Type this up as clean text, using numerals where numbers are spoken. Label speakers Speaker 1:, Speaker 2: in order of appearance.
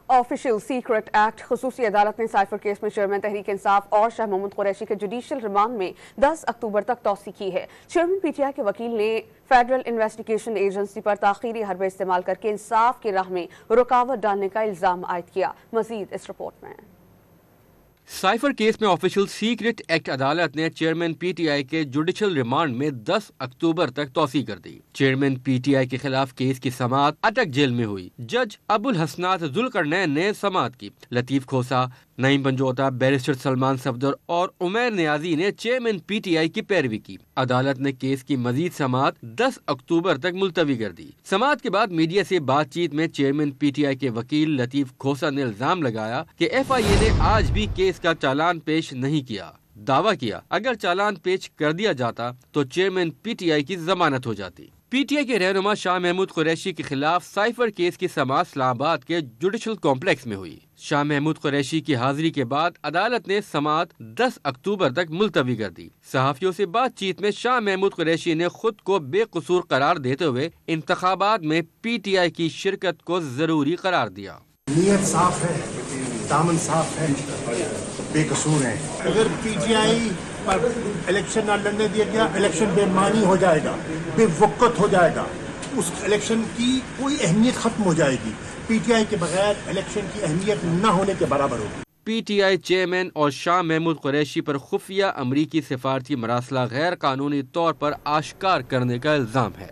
Speaker 1: Official secret act خصوصی عدالت نے سائفر کیس میں چیئرمین تحریک انصاف اور شاہ محمود قریشی کے جوڈیشل ریمانڈ میں 10 اکتوبر تک توسیع کی ہے۔ چیئرمین پی ٹی آئی کے وکیل نے فیڈرل انویسٹیگیشن ایجنسی پر تاخیری حربے استعمال کر کے انصاف کی راہ میں رکاوٹ ڈالنے کا الزام عائد کیا۔ مزید اس رپورٹ میں۔
Speaker 2: سائفر کیس میں آفیشل سیکرٹ ایکٹ عدالت نے چیئرمین پی ٹی آئی کے جوڈیشل ریمانڈ میں 10 اکتوبر تک توسیع کر دی۔ چیئرمین پی ٹی آئی کے خلاف کیس کی سماعت اٹک جیل میں ہوئی۔ جج ابو الحسنات ذوالقرنین نے سماعت کی۔ لطیف کھوسہ، نعیم پنجوتا، بیرسٹر سلمان صفدر اور عمیر نیازی نے چیئرمین پی ٹی آئی کی پیروی کی۔ عدالت نے کیس کی مزید سماعت 10 اکتوبر تک ملتوی کر دی۔ سماعت کے بعد میڈیا سے بات چیت میں چیئرمین پی ٹی آئی کے وکیل لطیف کھوسہ نے الزام لگایا کہ ایف آئی اے نے آج بھی کیس کا چالان پیش نہیں کیا۔ دعویٰ کیا اگر چالان پیش کر دیا جاتا تو چیئرمین پی ٹی آئی کی ضمانت ہو جاتی۔ پی ٹی آئی کے رہنما شاہ محمود قریشی کے خلاف سائفر کیس کی سماعت اسلام آباد کے جوڈیشل کمپلیکس میں ہوئی۔ شاہ محمود قریشی کی حاضری کے بعد عدالت نے سماعت 10 اکتوبر تک ملتوی کر دی۔ صحافیوں سے بات چیت میں شاہ محمود قریشی نے خود کو بے قصور قرار دیتے ہوئے انتخابات میں پی ٹی آئی کی شرکت کو ضروری قرار دیا۔
Speaker 3: نیت صاف ہے، دامن صاف ہے، بے قصور ہے۔ اگر P T I per election نہ لڑنے دیا گیا، الیکشن بے معنی ہو جائے گا، بے وقت ہو جائے گا، اس الیکشن کی کوئی اہمیت ختم ہو جائے گی۔ پی ٹی آئی کے بغیر الیکشن کی اہمیت نہ ہونے کے برابر ہوگی۔
Speaker 2: پی ٹی آئی چیئرمین اور شاہ محمود قریشی پر خفیہ امریکی سفارتی مراسلہ غیر قانونی طور پر آشکار کرنے کا الزام ہے۔